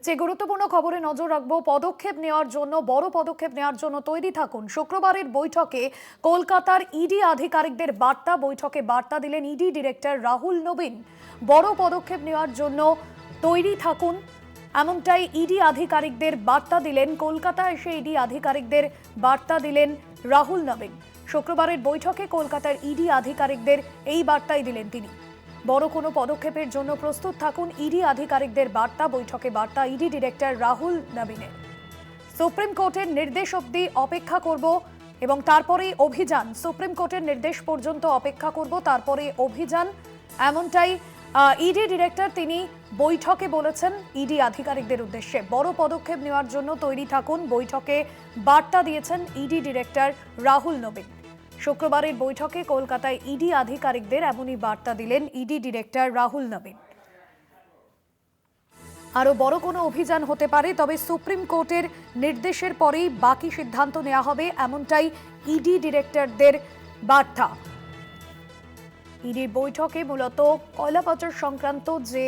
যে গুরুত্বপূর্ণ খবরে নজর রাখবো, পদক্ষেপ নেওয়ার জন্য বড় পদক্ষেপ নেওয়ার জন্য তৈরি থাকুন। শুক্রবারের বৈঠকে কলকাতার ইডি আধিকারিকদের বার্তা, বৈঠকে বার্তা দিলেন ইডি ডিরেক্টর রাহুল নবীন। বড় পদক্ষেপ নেওয়ার জন্য তৈরি থাকুন, এমনটাই ইডি আধিকারিকদের বার্তা দিলেন। কলকাতায় এসে ইডি আধিকারিকদের বার্তা দিলেন রাহুল নবীন। শুক্রবারের বৈঠকে কলকাতার ইডি আধিকারিকদের এই বার্তাই দিলেন তিনি। বড় কোনো পদক্ষেপের জন্য প্রস্তুত থাকুন, ইডি আধিকারিকদের বার্তা, বৈঠকে বার্তা ইডি ডিরেক্টর রাহুল নবীনের। সুপ্রিম কোর্টের নির্দেশ অবধি অপেক্ষা করব এবং তারপরেই অভিযান। সুপ্রিম কোর্টের নির্দেশ পর্যন্ত অপেক্ষা করব, তারপরে অভিযান, এমনটাই ইডি ডিরেক্টর তিনি বৈঠকে বলেছেন ইডি আধিকারিকদের উদ্দেশ্যে। বড় পদক্ষেপ নেওয়ার জন্য তৈরি থাকুন, বৈঠকে বার্তা দিয়েছেন ইডি ডিরেক্টর রাহুল নবীন। শুক্রবারের বৈঠকে কলকাতায় ইডি আধিকারিকদের এমনই বার্তা দিলেন ইডি ডিরেক্টর রাহুল নবীন। আরো বড় কোনো অভিযান হতে পারে, তবে সুপ্রিম কোর্টের নির্দেশের পরেই বাকি সিদ্ধান্ত নেওয়া হবে, এমনটাই ইডি ডিরেক্টরদের বার্তা। ইডির বৈঠকে মূলত কয়লা পাচার সংক্রান্ত যে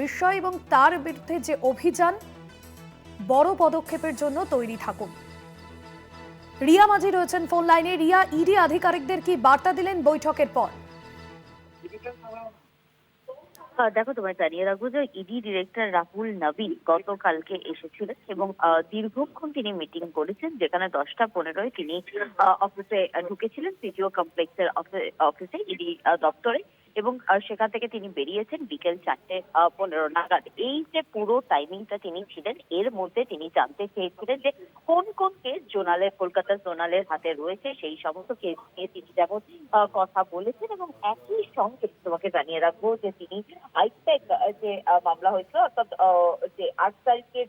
বিষয় এবং তার বিরুদ্ধে যে অভিযান, বড় পদক্ষেপের জন্য তৈরি থাকুন। রিয়া মাঝি রয়েছেন ফোন লাইনে। রিয়া, ইডি আধিকারিকদের কি বার্তা দিলেন বৈঠকের পর? দেখো, তোমায় জানিয়ে রাখবো যে ইডি ডিরেক্টর রাহুল নবীন গতকালকে এসেছিলেন এবং দীর্ঘক্ষণ তিনি মিটিং করেছেন, যেখানে 10টা 15-এ তিনি অফিসে ঢুকেছিলেন, সিটিও কমপ্লেক্সের অফিসে, ইডি দপ্তরে, এবং সেখান থেকে তিনি বেরিয়েছেন বিকেল 4:15 নাগাদ। এই যে পুরো টাইমিংটা তিনি ছিলেন, এর মধ্যে তিনি জানতে চেয়েছিলেন যে কোন কোন কেস কলকাতা জোনালের হাতে রয়েছে, সেই সমস্ত কেস নিয়ে তিনি যেমন কথা বলেছেন, এবং একই সঙ্গে তোমাকে জানিয়ে রাখবো যে তিনি আইপ্যাক যে মামলা হয়েছিল, অর্থাৎ যে 8 তারিখে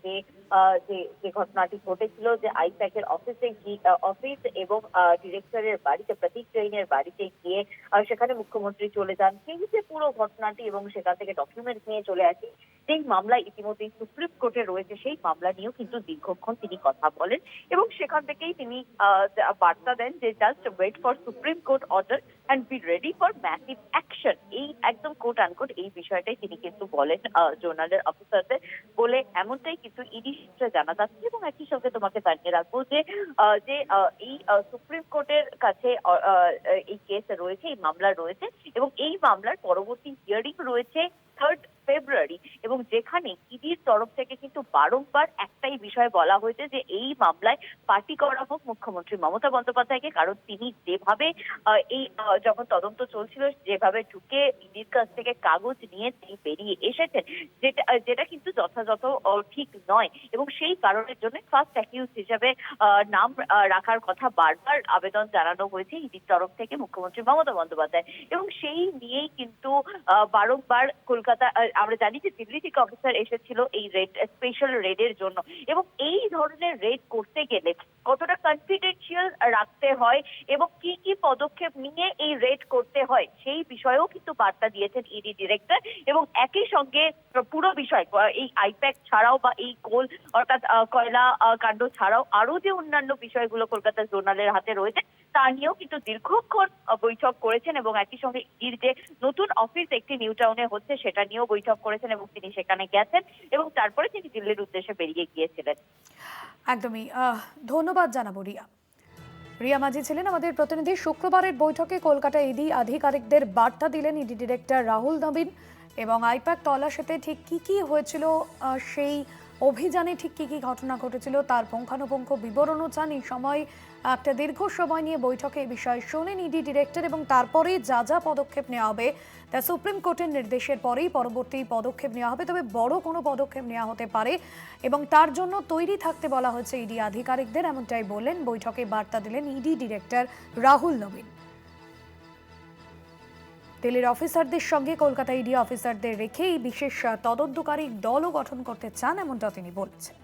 যে ঘটনাটি ঘটেছিল, যে আইপ্যাকের অফিস এবং ডিরেক্টরের বাড়িতে, প্রতীক জৈনের বাড়িতে গিয়ে সেখানে মুখ্যমন্ত্রী চলে যান, সেই যে পুরো ঘটনাটি, এবং সেখান থেকে ডকুমেন্ট নিয়ে চলে আসে, সেই মামলা ইতিমধ্যেই সুপ্রিম কোর্টে রয়েছে, সেই মামলা নিয়েও কিন্তু দীর্ঘক্ষণ তিনি কথা বলেন, এবং সেখান থেকেই তিনি বার্তা দেন যে just wait for supreme court order and be ready for massive action. এই একদম কোট আনকোট এই বিষয়টাই তিনি কিন্তু বলেন জোনালের অফিসারদের, বলে এমনটাই কিন্তু ইডি সূত্রে জানা যাচ্ছে। এবং একই সঙ্গে তোমাকে জানিয়ে রাখবো যে এই সুপ্রিম কোর্টের কাছে এই কেস রয়েছে, এই মামলা রয়েছে, এবং এই মামলার পরবর্তী হিয়ারিং রয়েছে 3rd ফেব্রুয়ারি, এবং যেখানে ইডির তরফ থেকে কিন্তু বারংবার একটাই বিষয় বলা হয়েছে যে এই মামলায় পার্টি করা হোক মুখ্যমন্ত্রী মমতা বন্দ্যোপাধ্যায়কে, কারণ তিনি যেভাবে এই যখন তদন্ত চলছিল, যেভাবে ঢুকে ইডির কাছ থেকে কাগজ নিয়ে তিনি বেরিয়ে এসেছেন, যেটা কিন্তু যথাযথ ঠিক নয়, এবং সেই কারণের জন্য ফার্স্ট অ্যাকিউজ হিসেবে নাম রাখার কথা বারবার আবেদন জানানো হয়েছে ইডির তরফ থেকে মুখ্যমন্ত্রী মমতা বন্দ্যোপাধ্যায়, এবং সেই নিয়েই কিন্তু বারংবার কলকাতা, আমরা জানি যে দিল্লি থেকে অফিসার এসেছিল এই রেড, স্পেশাল রেডের জন্য, এবং এই ধরনের রেড করতে গেলে কতটা কনফিডেন্সিয়াল রাখতে হয় এবং কি কি পদক্ষেপ নিয়ে এই রেড করতে হয়, সেই বিষয়েও কিন্তু বার্তা দিয়েছেন ইডি ডিরেক্টর। এবং একই সঙ্গে পুরো বিষয়, এই আইপ্যাক ছাড়াও বা এই কোল অর্থাৎ কয়লা কাণ্ড ছাড়াও আরো যে অন্যান্য বিষয়গুলো কলকাতা জোনালের হাতে রয়েছে, তা নিয়েও কিন্তু দীর্ঘক্ষণ বৈঠক করেছেন, এবং একই সঙ্গে ইডির যে নতুন অফিস একটি নিউ টাউনে হচ্ছে, সেটা নিয়েও বৈঠক করেছেন, এবং তিনি সেখানে গেছেন, এবং তারপরে তিনি দিল্লির উদ্দেশ্যে বেরিয়ে গিয়েছিলেন। একদমই ধন্যবাদ জানাবো রিয়া। রিয়া মাঝি ছিলেন আমাদের প্রতিনিধি। শুক্রবারের বৈঠকে কলকাতা ইডি আধিকারিকদের বার্তা দিলেন ইডি ডিরেক্টর রাহুল নবীন, এবং আইপ্যাক তল্লাশিতে ঠিক কি কি হয়েছিল, সেই অভিযানে ঠিক কি কি ঘটনা ঘটেছিল তার পুঙ্খানুপুঙ্খ বিবরণও চান। এই সময় একটা দীর্ঘ সময় নিয়ে বৈঠকে এই বিষয়ে শোনেন ইডি ডিরেক্টর, এবং তারপরে যা যা পদক্ষেপ নেওয়া হবে তা সুপ্রিম কোর্টের নির্দেশের পরেই পরবর্তী পদক্ষেপ নেওয়া হবে, তবে বড় কোনো পদক্ষেপ নেওয়া হতে পারে এবং তার জন্য তৈরি থাকতে বলা হয়েছে ইডি আধিকারিকদের, এমনটাই বললেন, বৈঠকে বার্তা দিলেন ইডি ডিরেক্টর রাহুল নবীন। দিল্লির অফিসারদের সঙ্গে কলকাতা ইডি অফিসারদের রেখেই বিশেষ তদন্তকারী দলও গঠন করতে চান, এমনটা তিনি বলেছেন।